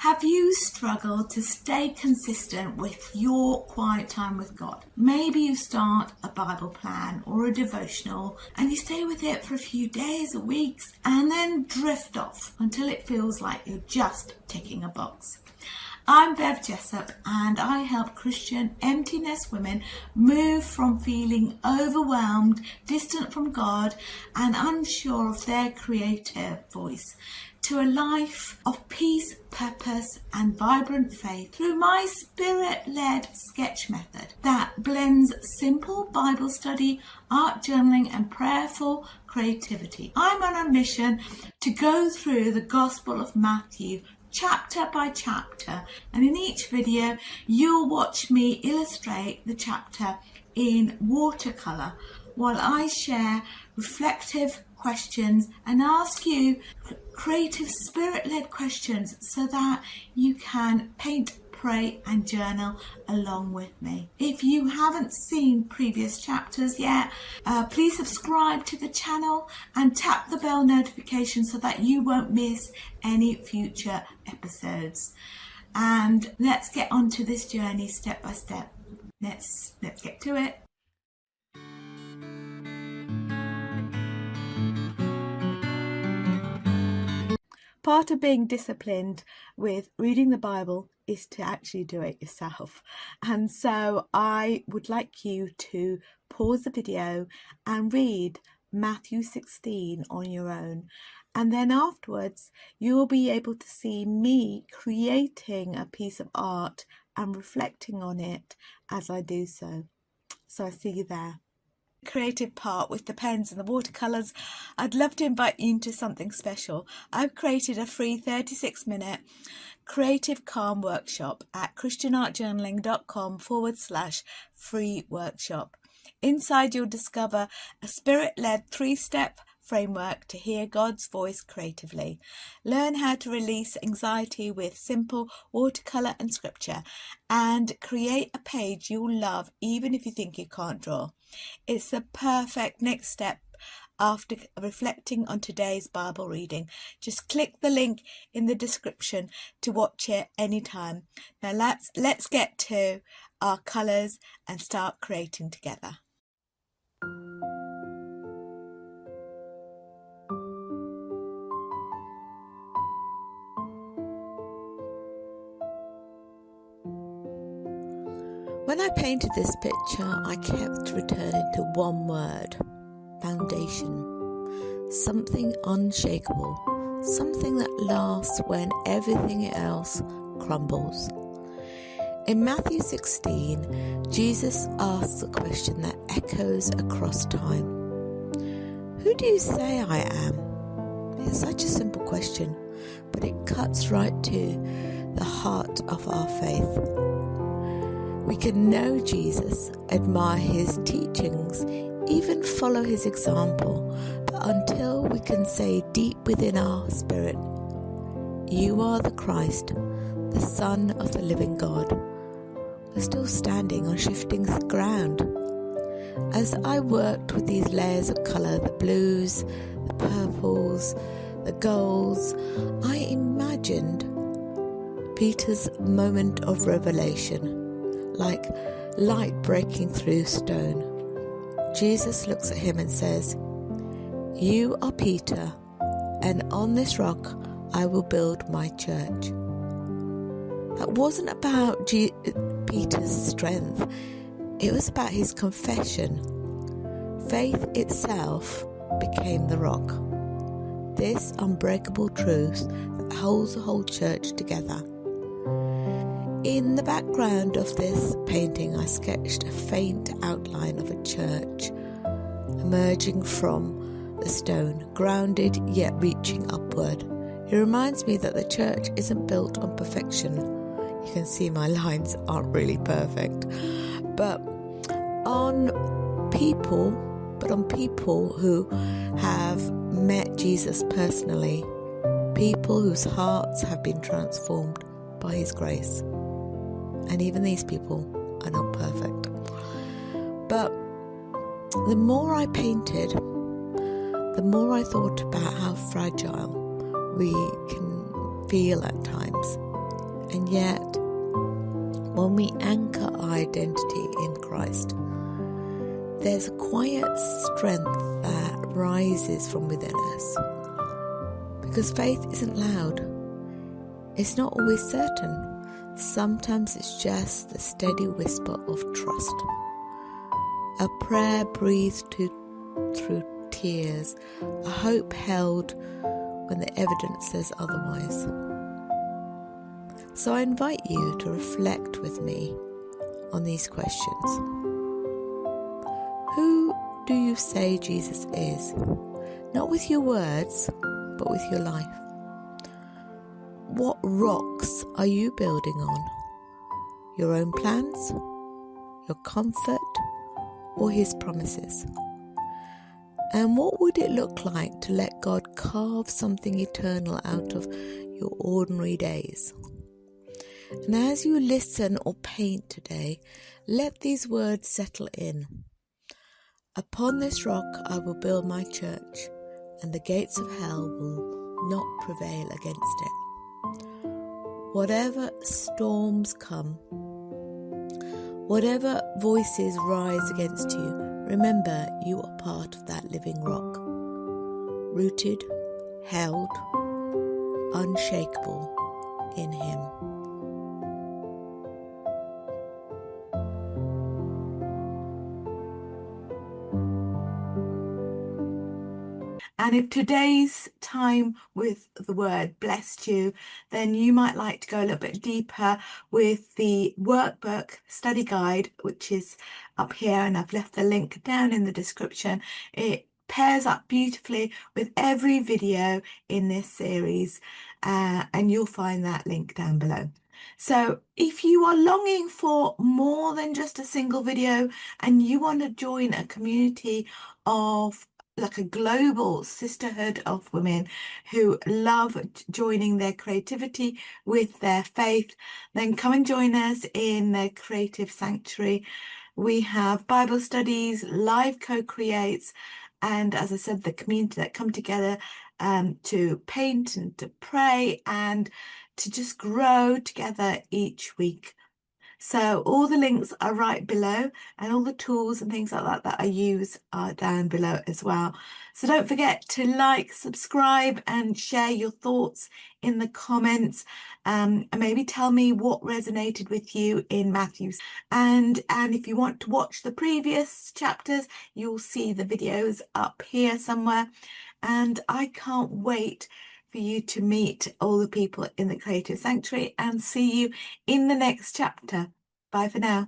Have you struggled to stay consistent with your quiet time with God? Maybe you start a Bible plan or a devotional and you stay with it for a few days or weeks and then drift off until it feels like you're just ticking a box. I'm Bev Jessup and I help Christian emptiness women move from feeling overwhelmed, distant from God and unsure of their creative voice to a life of peace, purpose and vibrant faith through my spirit-led sketch method that blends simple Bible study, art journaling and prayerful creativity. I'm on a mission to go through the Gospel of Matthew chapter by chapter, and in each video you'll watch me illustrate the chapter in watercolor while I share reflective questions and ask you creative spirit-led questions so that you can paint, pray and journal along with me. If you haven't seen previous chapters yet, please subscribe to the channel and tap the bell notification so that you won't miss any future episodes. And let's get onto this journey step by step. Let's get to it. Part of being disciplined with reading the Bible is to actually do it yourself. And so I would like you to pause the video and read Matthew 16 on your own. And then afterwards, you'll be able to see me creating a piece of art and reflecting on it as I do so. So I see you there. Creative part with the pens and the watercolors, I'd love to invite you into something special. I've created a free 36-minute creative calm workshop at christianartjournaling.com/free workshop. Inside you'll discover a spirit-led 3-step framework to hear God's voice creatively. Learn how to release anxiety with simple watercolor and scripture, and create a page you'll love even if you think you can't draw. It's the perfect next step after reflecting on today's Bible reading. Just click the link in the description to watch it anytime. Now let's get to our colours and start creating together. When I painted this picture, I kept returning to one word: foundation. Something unshakable, something that lasts when everything else crumbles. In Matthew 16, Jesus asks a question that echoes across time. Who do you say I am? It's such a simple question, but it cuts right to the heart of our faith. We can know Jesus, admire his teachings, even follow his example, but until we can say deep within our spirit, "You are the Christ, the Son of the living God," we're still standing on shifting ground. As I worked with these layers of colour, the blues, the purples, the golds, I imagined Peter's moment of revelation, like light breaking through stone. Jesus looks at him and says, "You are Peter, and on this rock I will build my church." That wasn't about Peter's strength. It was about his confession. Faith itself became the rock. This unbreakable truth that holds the whole church together. In the background of this painting, I sketched a faint outline of a church emerging from the stone, grounded yet reaching upward. It reminds me that the church isn't built on perfection. You can see my lines aren't really perfect, but on people who have met Jesus personally, people whose hearts have been transformed by his grace. And even these people are not perfect. But the more I painted, the more I thought about how fragile we can feel at times. And yet, when we anchor our identity in Christ, there's a quiet strength that rises from within us. Because faith isn't loud. It's not always certain. Sometimes it's just the steady whisper of trust. A prayer breathed through tears, a hope held when the evidence says otherwise. So I invite you to reflect with me on these questions. Who do you say Jesus is? Not with your words, but with your life. What rocks are you building on? Your own plans, your comfort, or His promises? And what would it look like to let God carve something eternal out of your ordinary days? And as you listen or paint today, let these words settle in. Upon this rock I will build my church, and the gates of hell will not prevail against it. Whatever storms come, whatever voices rise against you, remember you are part of that living rock, rooted, held, unshakable in Him. And if today's time with the Word blessed you, then you might like to go a little bit deeper with the workbook study guide, which is up here, and I've left the link down in the description. It pairs up beautifully with every video in this series, and you'll find that link down below. So if you are longing for more than just a single video and you want to join a community of like a global sisterhood of women who love joining their creativity with their faith, then come and join us in the Creative Sanctuary. We have Bible studies, live co-creates, and as I said, the community that come together to paint and to pray and to just grow together each week. So all the links are right below, and all the tools and things like that that I use are down below as well. So don't forget to like, subscribe, and share your thoughts in the comments, and maybe tell me what resonated with you in Matthew. And if you want to watch the previous chapters, you'll see the videos up here somewhere. And I can't wait for you to meet all the people in the Creative Sanctuary and see you in the next chapter. Bye for now.